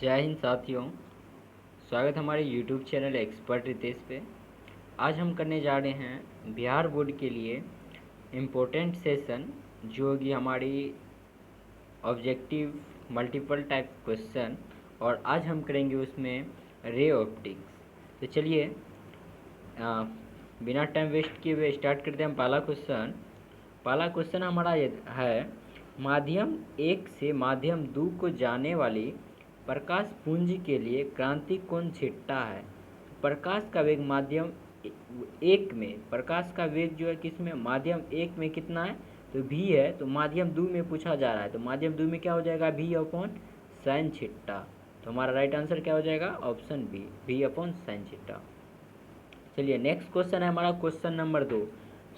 जय हिंद साथियों। स्वागत है हमारे YouTube चैनल एक्सपर्ट रितेश पे। आज हम करने जा रहे हैं बिहार बोर्ड के लिए इम्पोर्टेंट सेशन, जो कि हमारी ऑब्जेक्टिव मल्टीपल टाइप क्वेश्चन, और आज हम करेंगे उसमें रे ऑप्टिक्स। तो चलिए बिना टाइम वेस्ट किए हुए स्टार्ट करते हैं। हम पहला क्वेश्चन हमारा ये है, माध्यम 1 से माध्यम 2 को जाने वाली प्रकाश पुंज के लिए क्रांति कोण छिट्टा है। प्रकाश का वेग माध्यम 1 में, प्रकाश का वेग जो है किसमें, माध्यम 1 में कितना है, तो v है। तो माध्यम 2 में पूछा जा रहा है, तो माध्यम 2 में क्या हो जाएगा, v अपॉन साइन छिट्टा। तो हमारा राइट आंसर क्या हो जाएगा, option B, v upon sine छिट्टा। चलिए नेक्स्ट क्वेश्चन है हमारा क्वेश्चन नंबर 2।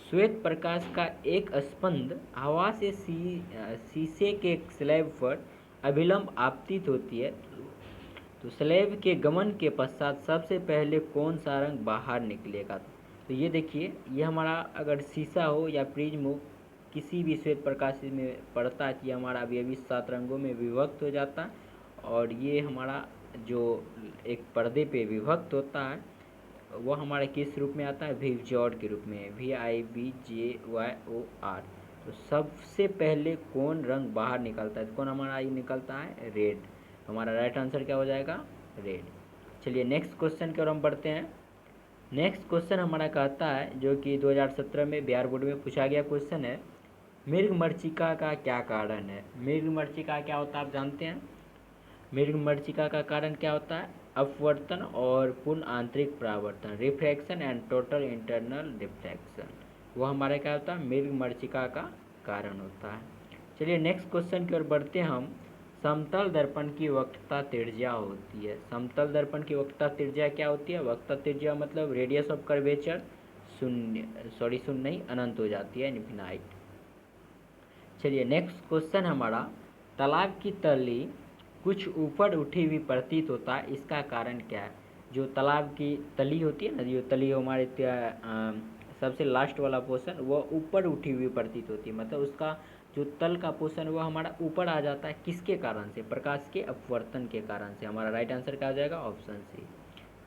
श्वेत प्रकाश का एक स्पंद हवा से शीशे के स्लैब पर अभिलंब आपतित होती है, तो स्लैब के गमन के पश्चात सबसे पहले कौन सा रंग बाहर निकलेगा। तो ये देखिए, ये हमारा अगर शीशा हो या प्रिज्म हो, किसी भी श्वेत प्रकाश में पड़ता है, ये हमारा अभी 7 रंगों में विभक्त हो जाता है, और ये हमारा जो एक पर्दे पे विभक्त होता है वो हमारे किस रूप में आता है, विवजॉड के रूप में, VIVJYOR। तो सबसे पहले कौन रंग बाहर निकलता है, तो कौन हमारा ये निकलता है, रेड। हमारा राइट आंसर क्या हो जाएगा, रेड। चलिए नेक्स्ट क्वेश्चन की ओर हम बढ़ते हैं। नेक्स्ट क्वेश्चन हमारा कहता है, जो कि 2017 में बिहार बोर्ड में पूछा गया क्वेश्चन है, मृगमरीचिका का क्या कारण है। मृगमरीचिका क्या होता है आप जानते हैं। मृगमरीचिका का कारण क्या होता है, अपवर्तन और पूर्ण आंतरिक परावर्तन, refraction and total internal refraction, वो हमारे क्या होता है, मृगमरीचिका का कारण होता है। चलिए नेक्स्ट क्वेश्चन की ओर बढ़ते हैं हम। समतल दर्पण की वक्रता त्रिज्या होती है। समतल दर्पण की वक्रता त्रिज्या क्या होती है, वक्रता त्रिज्या मतलब रेडियस ऑफ कर्वेचर शून्य नहीं, अनंत हो जाती है, इनफिनाइट। चलिए नेक्स्ट क्वेश्चन हमारा, तालाब की तली कुछ ऊपर उठी हुई प्रतीत होता है, इसका कारण क्या है। जो तालाब की तली होती है ना, जो तली हमारे सबसे लास्ट वाला पोर्शन वो ऊपर उठी हुई प्रतीत होती है, मतलब उसका जो तल का पोर्शन वो हमारा ऊपर आ जाता है, किसके कारण से, प्रकाश के अपवर्तन के कारण से। हमारा राइट आंसर क्या हो जाएगा, ऑप्शन सी।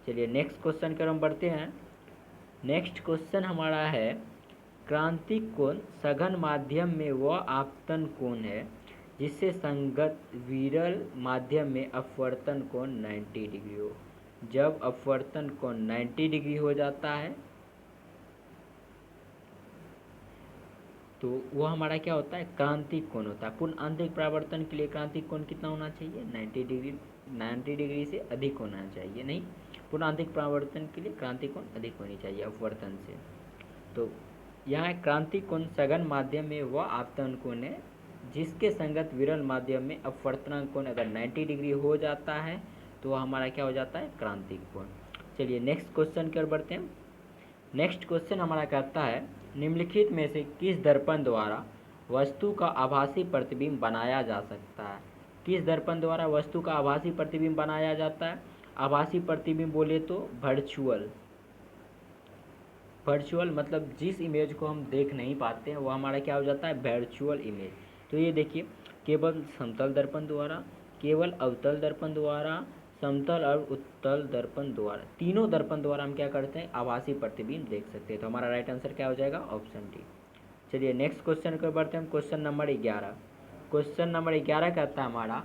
चलिए नेक्स्ट क्वेश्चन की ओर हम बढ़ते हैं। नेक्स्ट क्वेश्चन हमारा है, क्रांतिक कोण सघन माध्यम में वह आपतन कोण है जिससे संगत विरल माध्यम में अपवर्तन कोण 90 डिग्री हो। जब अपवर्तन कोण 90 डिग्री हो जाता है तो वो हमारा क्या होता है, क्रांतिक कोण होता है। पूर्ण आंतरिक परावर्तन के लिए क्रांतिक कोण कितना होना चाहिए, 90 डिग्री। 90 डिग्री से अधिक होना चाहिए, नहीं, पूर्ण आंतरिक परावर्तन के लिए क्रांतिक कोण अधिक होनी चाहिए अपवर्तन से। तो यहाँ क्रांतिक कोण सघन माध्यम में वह आपतन कोण है जिसके संगत विरल माध्यम में अपवर्तनांक कोण अगर 90 डिग्री हो जाता है तो वह हमारा क्या हो जाता है, क्रांतिक कोण। चलिए नेक्स्ट क्वेश्चन की ओर बढ़ते हैं। नेक्स्ट क्वेश्चन हमारा कहता है, निम्नलिखित में से किस दर्पण द्वारा वस्तु का आभासी प्रतिबिंब बनाया जा सकता है। किस दर्पण द्वारा वस्तु का आभासी प्रतिबिंब बनाया जाता है। आभासी प्रतिबिंब बोले तो वर्चुअल मतलब जिस इमेज को हम देख नहीं पाते हैं वो हमारा क्या हो जाता है, वर्चुअल इमेज। तो ये देखिए, केवल समतल दर्पण द्वारा, केवल अवतल दर्पण द्वारा, समतल और उत्तल दर्पण द्वारा, तीनों दर्पण द्वारा हम क्या करते हैं, आभासी प्रतिबिंब देख सकते हैं। तो हमारा राइट आंसर क्या हो जाएगा, ऑप्शन डी। चलिए नेक्स्ट क्वेश्चन को बढ़ते हैं हम, क्वेश्चन नंबर 11। क्वेश्चन नंबर 11 कहता है हमारा,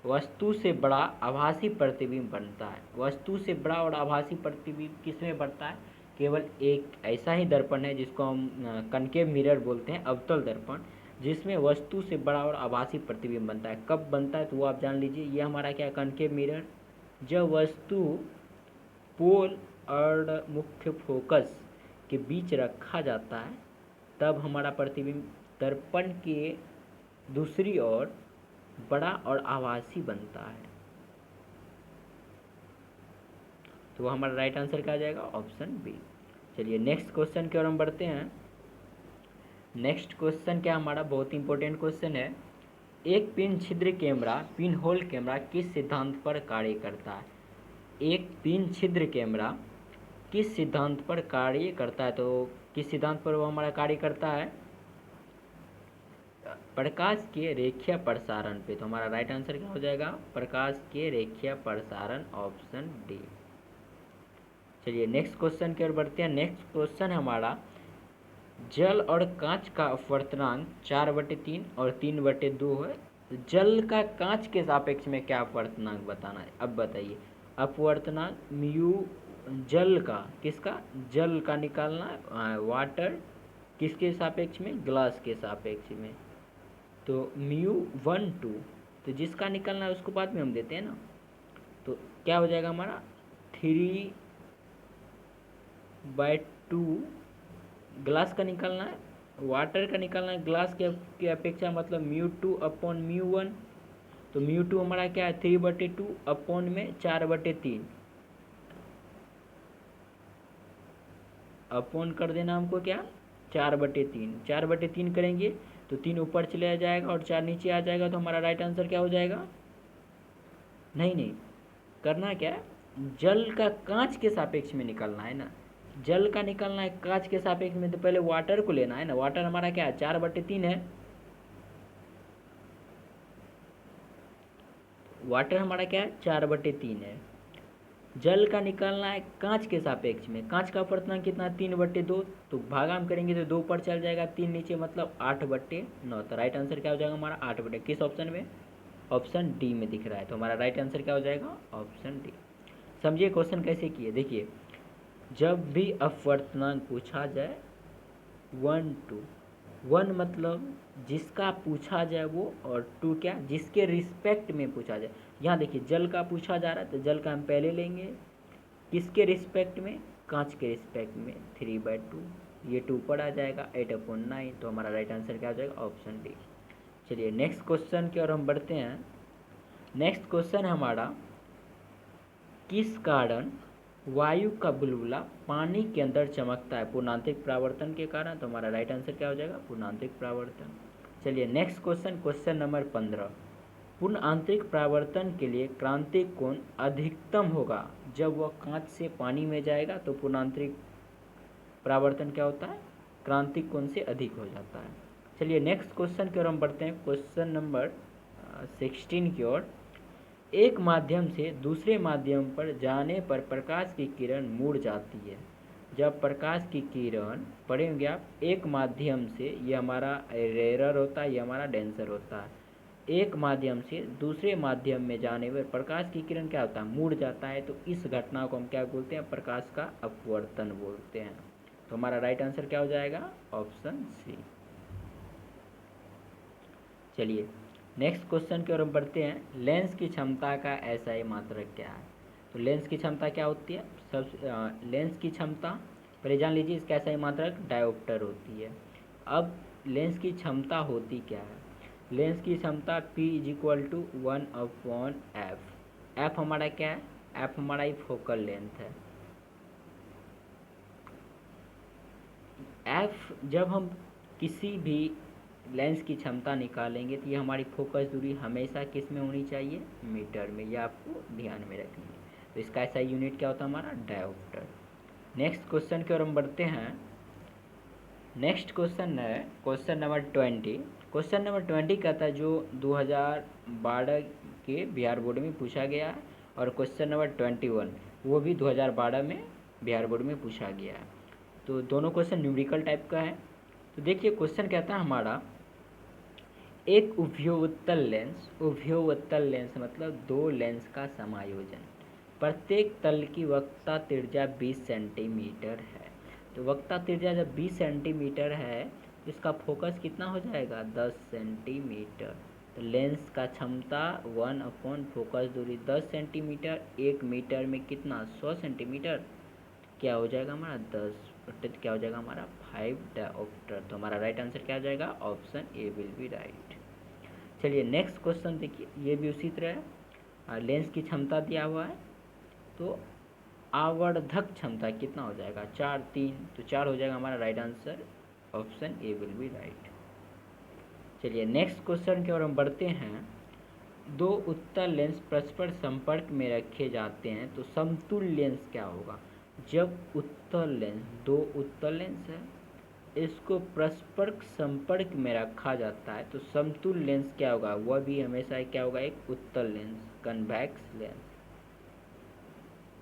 वस्तु से बड़ा आभासी प्रतिबिंब बनता है। वस्तु से बड़ा और आभासी प्रतिबिंब किसमें बनता है, केवल एक ऐसा ही दर्पण है जिसको हम कनकेव मिरर बोलते हैं, अवतल दर्पण, जिसमें वस्तु से बड़ा और आभासी प्रतिबिंब बनता है। कब बनता है तो वो आप जान लीजिए, ये हमारा क्या है, कनकेव मिरर, जब वस्तु पोल और मुख्य फोकस के बीच रखा जाता है तब हमारा प्रतिबिंब दर्पण के दूसरी ओर बड़ा और आभासी बनता है। तो वो हमारा राइट आंसर क्या आ जाएगा, ऑप्शन बी। चलिए नेक्स्ट क्वेश्चन की ओर हम बढ़ते हैं। नेक्स्ट क्वेश्चन क्या हमारा, बहुत इंपॉर्टेंट क्वेश्चन है, एक पिन छिद्र कैमरा, पिन होल कैमरा किस सिद्धांत पर कार्य करता है। एक पिन छिद्र कैमरा किस सिद्धांत पर कार्य करता है, तो किस सिद्धांत पर वो हमारा कार्य करता है, प्रकाश के रेखीय प्रसारण पे। तो हमारा राइट आंसर क्या हो जाएगा? प्रकाश के रेखीय प्रसारण, ऑप्शन डी। चलिए नेक्स्ट क्वेश्चन की ओर बढ़ते हैं। नेक्स्ट क्वेश्चन है हमारा, जल और कांच का अपवर्तनांक 4/3 और 3/2 है। तो जल का कांच के सापेक्ष में क्या अपवर्तनांक बताना है? अब बताइए। अपवर्तनांक म्यू जल का, किसका? जल का निकालना है, वाटर किसके सापेक्ष में? ग्लास के सापेक्ष में। तो μ1 2, तो जिसका निकालना है उसको बाद में हम देते हैं ना। तो क्या हो जाएगा हमारा? 3/2 ग्लास का निकालना है, वाटर का निकालना है ग्लास के अपेक्षा, मतलब μ2/μ1। तो μ2 हमारा क्या है? 3/2 अपॉन में 4/3, अपॉन कर देना हमको क्या? 4/3। 4/3 करेंगे तो 3 ऊपर चले जाएगा और 4 नीचे आ जाएगा। तो हमारा राइट आंसर क्या हो जाएगा? नहीं नहीं, करना क्या है? जल का कांच के सापेक्ष में निकालना है ना। जल का निकालना है कांच के सापेक्ष में, तो पहले वाटर को लेना है ना। वाटर हमारा क्या है? 4/3 है। वाटर हमारा क्या है? 4/3 है। जल का निकालना है कांच के सापेक्ष में। कांच का अपवर्तनांक कितना? 3/2। तो भागा हम करेंगे तो 2 ऊपर चल जाएगा, 3 नीचे, मतलब 8/9। तो राइट आंसर क्या हो जाएगा हमारा? 8/, किस ऑप्शन में? ऑप्शन डी में दिख रहा है। तो हमारा राइट आंसर क्या हो जाएगा? Option D. समझिए क्वेश्चन कैसे किए। देखिए, जब भी अपवर्तनांक पूछा जाए 1 2, 1 मतलब जिसका पूछा जाए वो, और 2 क्या? जिसके रिस्पेक्ट में पूछा जाए। यहाँ देखिए जल का पूछा जा रहा है तो जल का हम पहले लेंगे, किसके रिस्पेक्ट में? कांच के रिस्पेक्ट में। 3/2, ये 2 ऊपर आ जाएगा, 8/9। तो हमारा राइट आंसर क्या हो जाएगा? Option D. चलिए नेक्स्ट क्वेश्चन की ओर हम बढ़ते हैं। नेक्स्ट क्वेश्चन है हमारा, किस कारण वायु का बुलबुला पानी के अंदर चमकता है? पूर्णांतरिक परावर्तन के कारण। तो हमारा राइट आंसर क्या हो जाएगा? पूर्णांतरिक परावर्तन। चलिए नेक्स्ट क्वेश्चन, क्वेश्चन नंबर 15। पूर्ण आंतरिक परावर्तन के लिए क्रांतिक कोण अधिकतम होगा जब वह कांच से पानी में जाएगा। तो पूर्णांतरिक परावर्तन क्या होता है? क्रांतिक कोण से अधिक हो जाता है। चलिए नेक्स्ट क्वेश्चन की ओर हम बढ़ते हैं। क्वेश्चन नंबर 16 की ओर, एक माध्यम से दूसरे माध्यम पर जाने पर प्रकाश की किरण मुड़ जाती है। जब प्रकाश की किरण, पढ़ेंगे आप, एक माध्यम से, ये हमारा रेयर होता है, ये हमारा डेंसर होता है। एक माध्यम से दूसरे माध्यम में जाने पर प्रकाश की किरण क्या होता है? मुड़ जाता है। तो इस घटना को हम क्या बोलते हैं? प्रकाश का अपवर्तन बोलते हैं। तो हमारा राइट आंसर क्या हो जाएगा? Option C. चलिए नेक्स्ट क्वेश्चन की ओर हम बढ़ते हैं। लेंस की क्षमता का एसआई मात्रक क्या है? तो लेंस की क्षमता क्या होती है? लेंस की क्षमता पहले जान लीजिए, इसका एसआई मात्रक डायोप्टर होती है। अब लेंस की क्षमता होती क्या है? लेंस की क्षमता P = 1/f। f हमारा क्या है? f हमारा ही फोकल लेंथ है। f जब हम किसी भी लेंस की क्षमता निकालेंगे तो ये हमारी फोकस दूरी हमेशा किस में होनी चाहिए? मीटर में। ये आपको ध्यान में रखनी है। तो इसका ऐसा यूनिट क्या होता है हमारा? डायोप्टर। नेक्स्ट क्वेश्चन की ओर हम बढ़ते हैं। नेक्स्ट क्वेश्चन है क्वेश्चन नंबर 20। क्वेश्चन नंबर 20 कहता है जो 2012 के बिहार बोर्ड में पूछा गया है, और क्वेश्चन नंबर 21 वो भी 2012 में बिहार बोर्ड में पूछा गया है। तो दोनों क्वेश्चन न्यूमेरिकल टाइप का है। तो देखिए क्वेश्चन कहता है हमारा, एक उभयोत्तल लेंस, उभयोत्तल लेंस मतलब दो लेंस का समायोजन, प्रत्येक तल की वक्रता त्रिज्या 20 सेंटीमीटर है। तो वक्रता त्रिज्या जब 20 सेंटीमीटर है तो इसका फोकस कितना हो जाएगा? 10 सेंटीमीटर। तो लेंस का क्षमता 1/, फोकस दूरी 10 सेंटीमीटर, 1 मीटर में कितना? 100 सेंटीमीटर। क्या हो जाएगा हमारा? 10 क्या हो जाएगा हमारा? 5 डायोप्टर। तो हमारा राइट आंसर क्या हो जाएगा? Option A will be right. चलिए नेक्स्ट क्वेश्चन देखिए, ये भी उसी तरह है। लेंस की क्षमता दिया हुआ है, तो आवर्धक क्षमता कितना हो जाएगा? 4 3, तो 4 हो जाएगा हमारा right answer, option A will be right. चलिए नेक्स्ट क्वेश्चन की ओर हम बढ़ते हैं। दो उत्तल लेंस परस्पर संपर्क में रखे जाते हैं तो समतुल्य लेंस क्या होगा? जब उत्तल लेंस, दो उत्तल लेंस है इसको परस्पर संपर्क में रखा जाता है तो समतुल्य लेंस क्या होगा, वह भी हमेशा क्या होगा, एक उत्तल लेंस, कन्वेक्स लेंस।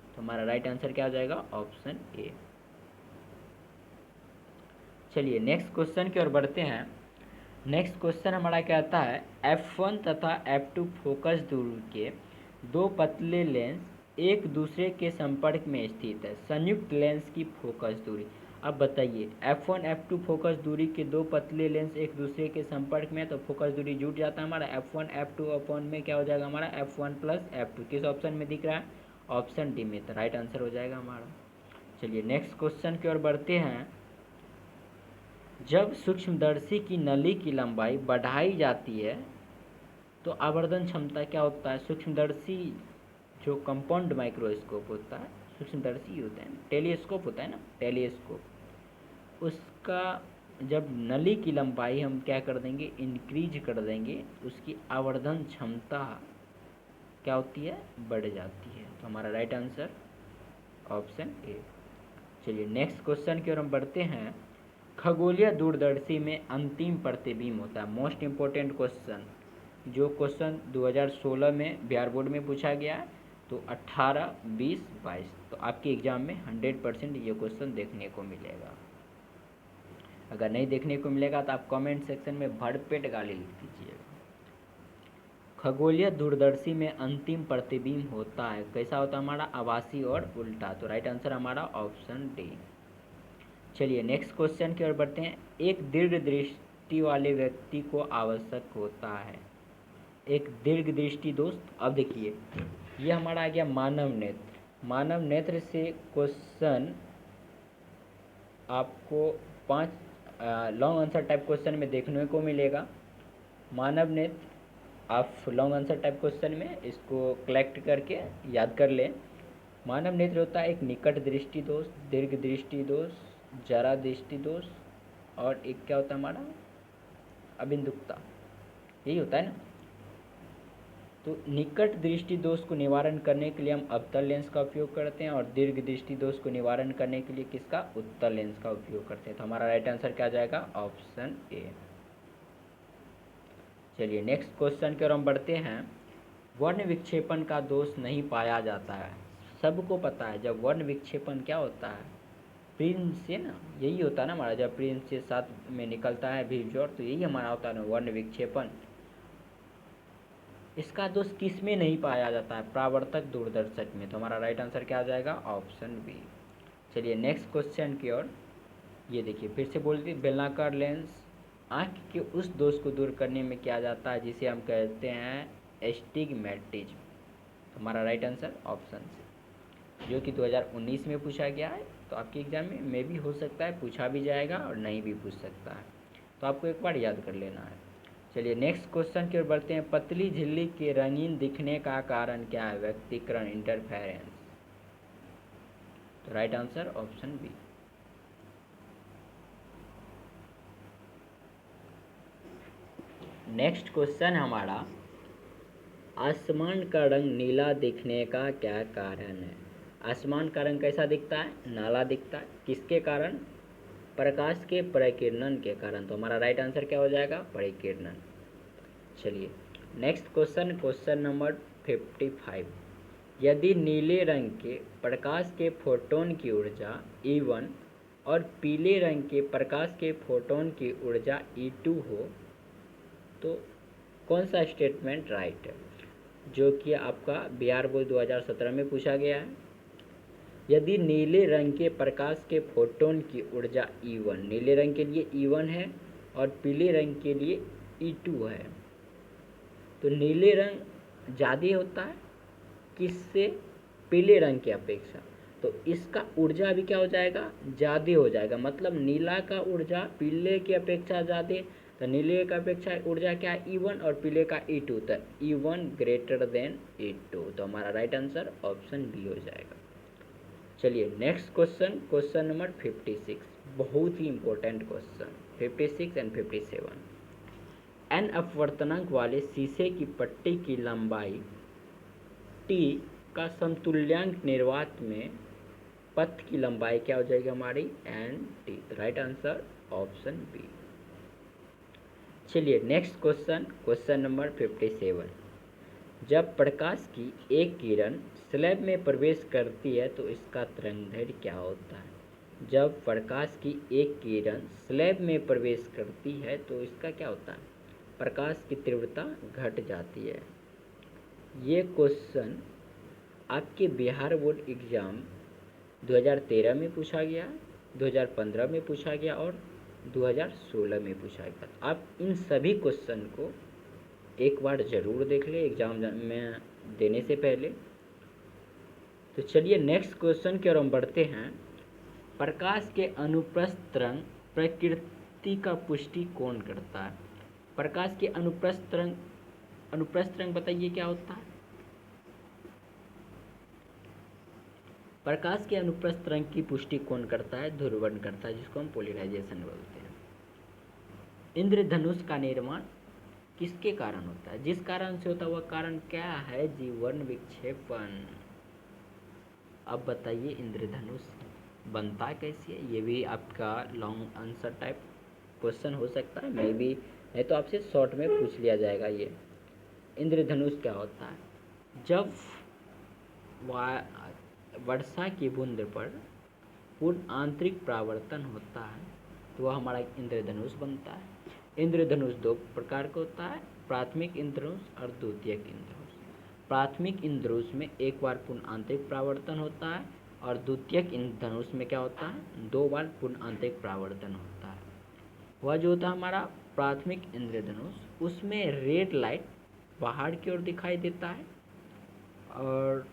तो हमारा राइट आंसर क्या हो जाएगा, ऑप्शन ए। चलिए नेक्स्ट क्वेश्चन की ओर बढ़ते हैं। नेक्स्ट क्वेश्चन हमारा कहता है F1 तथा F2 फोकस दूरी के दो पतले लेंस एक दूसरे के संपर्क में स्थित है, संयुक्त लेंस की फोकस दूरी। अब बताइए F1 F2 फोकस दूरी के दो पतले लेंस एक दूसरे के संपर्क में है तो फोकस दूरी जुट जाता है हमारा F1 F2 अपॉन में क्या हो जाएगा हमारा F1 प्लस F2। किस ऑप्शन में दिख रहा है, ऑप्शन डी में, तो राइट आंसर हो जाएगा हमारा। चलिए नेक्स्ट क्वेश्चन की ओर बढ़ते हैं। जब सूक्ष्मदर्शी की नली की लंबाई बढ़ाई जाती है तो आवर्धन क्षमता क्या होता है, सूक्ष्मदर्शी जो कंपाउंड माइक्रोस्कोप होता है, सूक्ष्मदर्शी होता है, टेलीस्कोप होता है ना, टेलीस्कोप, उसका जब नली की लंबाई हम क्या कर देंगे, इंक्रीज कर देंगे, उसकी आवर्धन क्षमता क्या होती है, बढ़ जाती है। तो हमारा राइट आंसर ऑप्शन ए। चलिए नेक्स्ट क्वेश्चन की ओर हम बढ़ते हैं। खगोलीय दूरदर्शी में अंतिम प्रतिबिंब होता है, मोस्ट इम्पोर्टेंट क्वेश्चन, जो क्वेश्चन 2016 में बिहार बोर्ड में पूछा गया है, तो 18, 20, 22, तो आपके एग्जाम में 100% ये क्वेश्चन देखने को मिलेगा। अगर नहीं देखने को मिलेगा तो आप कमेंट सेक्शन में भरपेट गाली लिख दीजिएगा। खगोलीय दूरदर्शी में अंतिम प्रतिबिंब होता है, कैसा होता है हमारा, आभासी और उल्टा। तो राइट आंसर हमारा ऑप्शन डी। चलिए नेक्स्ट क्वेश्चन की ओर बढ़ते हैं। एक दीर्घ दृष्टि वाले व्यक्ति को आवश्यक होता है, एक दीर्घ दृष्टि दोस्त। अब देखिए ये हमारा आ गया मानव नेत्र। मानव नेत्र से क्वेश्चन आपको 5 लॉन्ग आंसर टाइप क्वेश्चन में देखने को मिलेगा। मानव नेत्र आप लॉन्ग आंसर टाइप क्वेश्चन में इसको कलेक्ट करके याद कर लें। मानव नेत्र होता है एक निकट दृष्टि दोष, दीर्घ दृष्टि दोष, जरा दृष्टि दोष, और एक क्या होता है हमारा, अबिंदुकता, यही होता है ना। तो निकट दृष्टि दोष को निवारण करने के लिए हम अवतल लेंस का उपयोग करते हैं और दीर्घ दृष्टि दोष को निवारण करने के लिए किसका, उत्तल लेंस का उपयोग करते हैं। तो हमारा राइट आंसर क्या जाएगा, ऑप्शन ए। चलिए नेक्स्ट क्वेश्चन की ओर हम बढ़ते हैं। वर्ण विक्षेपण का दोष नहीं पाया जाता है, सबको पता है जब वर्ण विक्षेपण क्या होता है, प्रिंस से ना, यही होता है ना हमारा, जब प्रिंस से साथ में निकलता है भिवजोर, तो यही हमारा होता है ना वर्ण विक्षेपण। इसका दोष किस में नहीं पाया जाता है, परावर्तक दूरदर्शक में। तो हमारा राइट आंसर क्या आ जाएगा, ऑप्शन बी। चलिए नेक्स्ट क्वेश्चन की ओर। ये देखिए फिर से बोल दी, बेलनाकार लेंस आँख के उस दोष को दूर करने में किया जाता है जिसे हम कहते हैं एस्टिग्मेटिज्म। तो हमारा राइट आंसर ऑप्शन सी, जो कि 2019 में पूछा गया है। तो आपके एग्जाम में भी हो सकता है पूछा भी जाएगा और नहीं भी पूछ सकता है, तो आपको एक बार याद कर लेना है। चलिए नेक्स्ट क्वेश्चन की ओर बढ़ते हैं। पतली झिल्ली के रंगीन दिखने का कारण क्या है, व्यक्तिकरण, इंटरफेरेंस। तो right answer option B. Next question हमारा, आसमान का रंग नीला दिखने का क्या कारण है। आसमान का रंग कैसा दिखता है, नाला दिखता है, किसके कारण, प्रकाश के परिकिरणन के कारण। तो हमारा राइट आंसर क्या हो जाएगा, परिकिरणन। चलिए नेक्स्ट क्वेश्चन, क्वेश्चन नंबर 55। यदि नीले रंग के प्रकाश के फोटोन की ऊर्जा E1 और पीले रंग के प्रकाश के फोटोन की ऊर्जा E2 हो तो कौन सा स्टेटमेंट राइट है, जो कि आपका बिहार बोर्ड 2017 में पूछा गया है। यदि नीले रंग के प्रकाश के फोटोन की ऊर्जा E1, नीले रंग के लिए E1 है और पीले रंग के लिए E2 है, तो नीले रंग ज़्यादा होता है किससे, पीले रंग की अपेक्षा, तो इसका ऊर्जा भी क्या हो जाएगा, ज़्यादा हो जाएगा। मतलब नीला का ऊर्जा पीले की अपेक्षा ज़्यादा, तो नीले का अपेक्षा ऊर्जा क्या है, E1 और पीले का E2, तो E1 ग्रेटर देन E2। तो हमारा राइट आंसर ऑप्शन बी हो जाएगा। चलिए नेक्स्ट क्वेश्चन, क्वेश्चन नंबर 56, बहुत ही इंपॉर्टेंट क्वेश्चन, 56 एंड 57। एन अपवर्तनांक वाले शीशे की पट्टी की लंबाई T का समतुल्यांक निर्वात में पथ की लंबाई क्या हो जाएगी हमारी, NT। Right answer option B. चलिए नेक्स्ट क्वेश्चन, क्वेश्चन नंबर 57। जब प्रकाश की एक किरण स्लैब में प्रवेश करती है तो इसका तरंगदैर्घ्य क्या होता है? जब प्रकाश की एक किरण स्लैब में प्रवेश करती है तो इसका क्या होता है? प्रकाश की तीव्रता घट जाती है। ये क्वेश्चन आपके बिहार बोर्ड एग्ज़ाम 2013 में पूछा गया, 2015 में पूछा गया और 2016 में पूछा गया। आप इन सभी क्वेश्चन को एक बार ज़रूर देख लें एग्ज़ाम में देने से पहले। तो चलिए नेक्स्ट क्वेश्चन की ओर हम बढ़ते हैं। प्रकाश के अनुप्रस्थ तरंग प्रकृति का पुष्टि कौन करता है? प्रकाश के अनुप्रस्थ तरंग बताइए क्या होता है? प्रकाश के अनुप्रस्थ तरंग की पुष्टि कौन करता है? ध्रुवण करता है, जिसको हम पोलराइजेशन बोलते हैं। इंद्रधनुष का निर्माण किसके कारण होता है? जिस कारण से होता है वह कारण क्या है? जीवन विक्षेपण। अब बताइए इंद्रधनुष बनता कैसे है? ये भी आपका लॉन्ग आंसर टाइप क्वेश्चन हो सकता है, मे बी नहीं तो आपसे शॉर्ट में पूछ लिया जाएगा। ये इंद्रधनुष क्या होता है? जब वर्षा की बूंद पर पूर्ण आंतरिक परावर्तन होता है तो वह हमारा इंद्रधनुष बनता है। इंद्रधनुष दो प्रकार का होता है, प्राथमिक इंद्रधनुष और द्वितीयक इंद्रधनुष। प्राथमिक इंद्रधनुष में एक बार पूर्ण आंतरिक परावर्तन होता है और द्वितीयक इंद्रधनुष में क्या होता है? 2 बार पूर्ण आंतरिक परावर्तन होता है। वह जो होता है हमारा प्राथमिक इंद्रधनुष, उसमें रेड लाइट बाहर की ओर दिखाई देता है और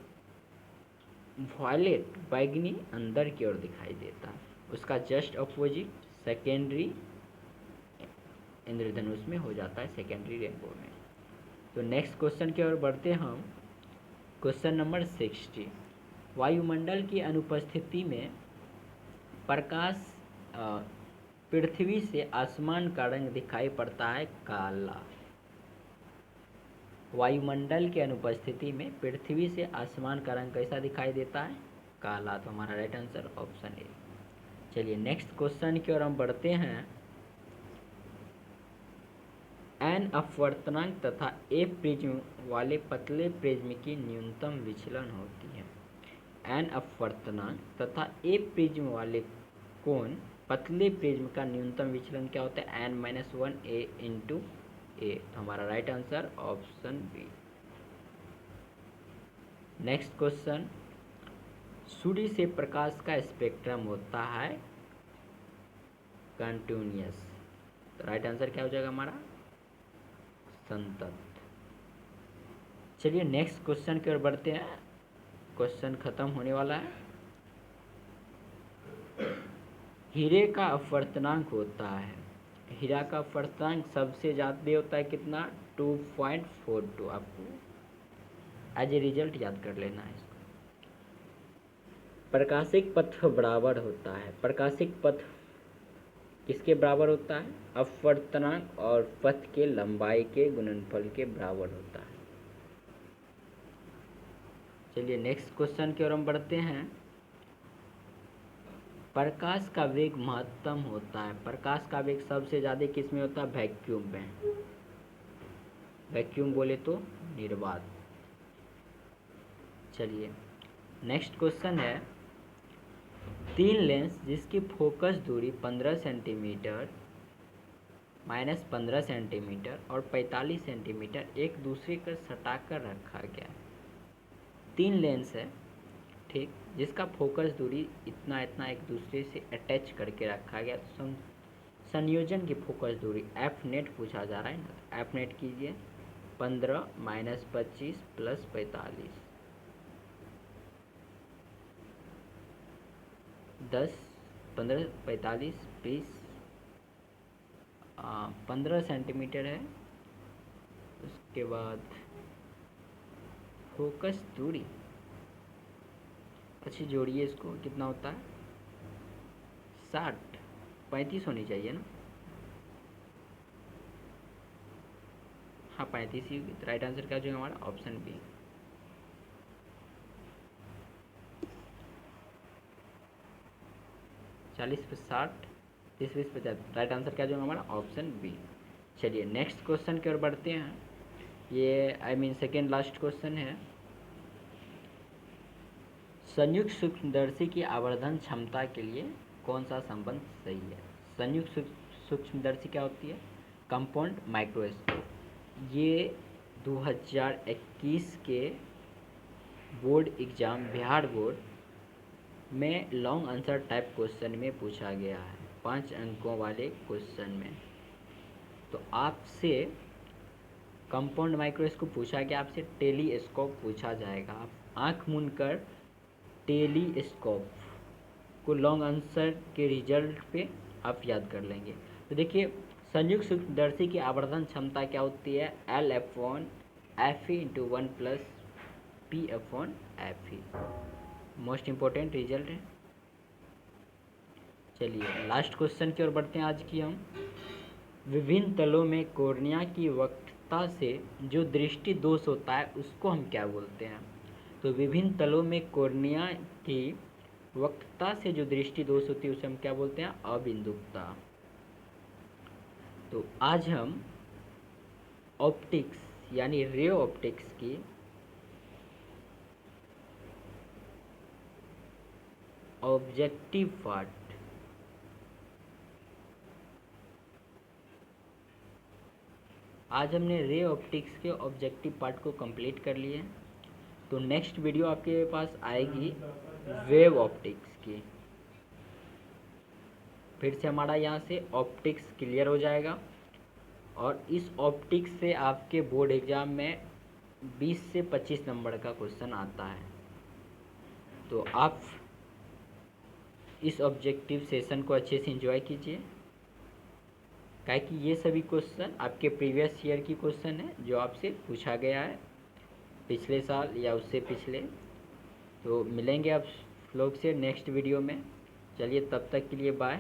वायलेट बैगनी अंदर की ओर दिखाई देता है। उसका जस्ट अपोजिट सेकेंडरी इंद्रधनुष में हो जाता है, सेकेंडरी रेनबो में। तो नेक्स्ट क्वेश्चन की ओर बढ़ते हैं हम। Question number 60। वायुमंडल की अनुपस्थिति में प्रकाश पृथ्वी से आसमान का रंग दिखाई पड़ता है काला। वायुमंडल की अनुपस्थिति में पृथ्वी से आसमान का रंग कैसा दिखाई देता है? काला। तो हमारा राइट आंसर ऑप्शन ए। चलिए नेक्स्ट क्वेश्चन की ओर हम बढ़ते हैं। एन अपवर्तनांक तथा ए प्रिज्म वाले पतले प्रिज्म की न्यूनतम विचलन होती है। एन अपवर्तनांक तथा ए प्रिज्म वाले कोण पतले प्रिज्म का न्यूनतम विचलन क्या होता है? n-1 a into A. तो हमारा right answer option B. Next question. सूर्य से प्रकाश का स्पेक्ट्रम होता है कंटिन्यूअस। तो राइट आंसर क्या हो जाएगा हमारा? संतत। चलिए नेक्स्ट क्वेश्चन की ओर बढ़ते हैं। क्वेश्चन खत्म होने वाला है। हीरे का अपवर्तनांक होता है, हीरा का अपवर्तनांक सबसे ज़्यादा होता है कितना? 2.42। आपको एज ए रिजल्ट याद कर लेना है इसको। प्रकाशिक पथ बराबर होता है, प्रकाशिक पथ किसके बराबर होता है? अपवर्तनांक और पथ के लंबाई के गुणनफल के बराबर होता है। चलिए नेक्स्ट क्वेश्चन की ओर हम बढ़ते हैं। प्रकाश का वेग महत्तम होता है, प्रकाश का वेग सबसे ज़्यादा किस में होता है? वैक्यूम में। वैक्यूम बोले तो निर्वात। चलिए नेक्स्ट क्वेश्चन है। 3 लेंस जिसकी फोकस दूरी 15 सेंटीमीटर -15 सेंटीमीटर और 45 सेंटीमीटर एक दूसरे को सटाकर रखा गया। 3 लेंस है, ठीक, जिसका फोकस दूरी इतना इतना एक दूसरे से अटैच करके रखा गया। तो संयोजन की फोकस दूरी एफ नेट पूछा जा रहा है ना। एफ नेट कीजिए 15 - 25 + 45 10 15 45 20 15 सेंटीमीटर है। उसके बाद फोकस दूरी, अच्छी जोड़िए इसको, कितना होता है? 60 35 होनी चाहिए ना। हाँ 35 ही होगी। तो राइट आंसर क्या हो जाएगा हमारा? Option B. चालीस पे 60 30-20-50, राइट आंसर क्या जो हमारा ऑप्शन बी। चलिए नेक्स्ट क्वेश्चन की ओर बढ़ते हैं। ये सेकेंड लास्ट क्वेश्चन है। संयुक्त सूक्ष्मदर्शी की आवर्धन क्षमता के लिए कौन सा संबंध सही है? संयुक्त सूक्ष्मदर्शी क्या होती है? Compound microscope. ये 2021 के बोर्ड एग्ज़ाम, बिहार बोर्ड में लॉन्ग आंसर टाइप क्वेश्चन में पूछा गया है, 5 अंकों वाले क्वेश्चन में। तो आपसे कंपाउंड माइक्रोस्कोप पूछा गया, आपसे टेलीस्कोप पूछा जाएगा। आप आँख मूंद कर टेलीस्कोप को लॉन्ग आंसर के रिजल्ट पे आप याद कर लेंगे। तो देखिए संयुक्त सूक्ष्मदर्शी की आवर्धन क्षमता क्या होती है? L/Fe × 1 + P/Fe। Most important result है। चलिए लास्ट क्वेश्चन की ओर बढ़ते हैं आज की हम। विभिन्न तलों में कॉर्निया की वक्रता से जो दृष्टि दोष होता है उसको हम क्या बोलते हैं? तो विभिन्न तलों में कॉर्निया की वक्रता से जो दृष्टि दोष होती है उसे हम क्या बोलते हैं? अबिंदुकता। तो आज हम ऑप्टिक्स यानी रे ऑप्टिक्स की ऑब्जेक्टिव पार्ट, आज हमने रे ऑप्टिक्स के ऑब्जेक्टिव पार्ट को कंप्लीट कर लिए। तो नेक्स्ट वीडियो आपके पास आएगी वेव ऑप्टिक्स की। फिर से हमारा यहाँ से ऑप्टिक्स क्लियर हो जाएगा और इस ऑप्टिक्स से आपके बोर्ड एग्ज़ाम में 20 से 25 नंबर का क्वेश्चन आता है। तो आप इस ऑब्जेक्टिव सेशन को अच्छे से एंजॉय कीजिए, काहे कि ये सभी क्वेश्चन आपके प्रीवियस ईयर की क्वेश्चन है जो आपसे पूछा गया है पिछले साल या उससे पिछले। तो मिलेंगे आप लोग से नेक्स्ट वीडियो में। चलिए तब तक के लिए बाय।